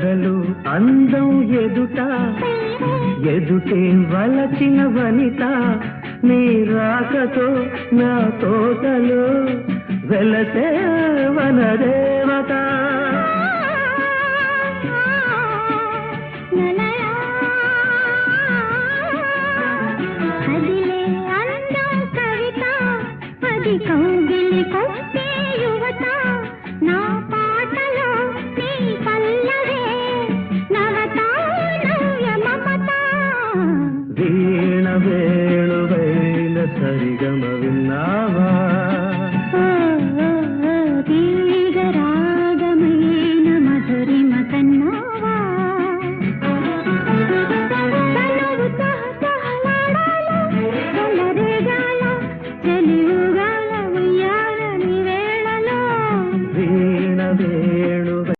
ఎదలు అందం ఎదుట ఎదుటే వలచిన వనిత నీ రాకతో నా తోటలో వెలసే వనదేవత అదిలే అందం కవిత అది కౌగిలి కొట్టే యువత నా పాటలో నీ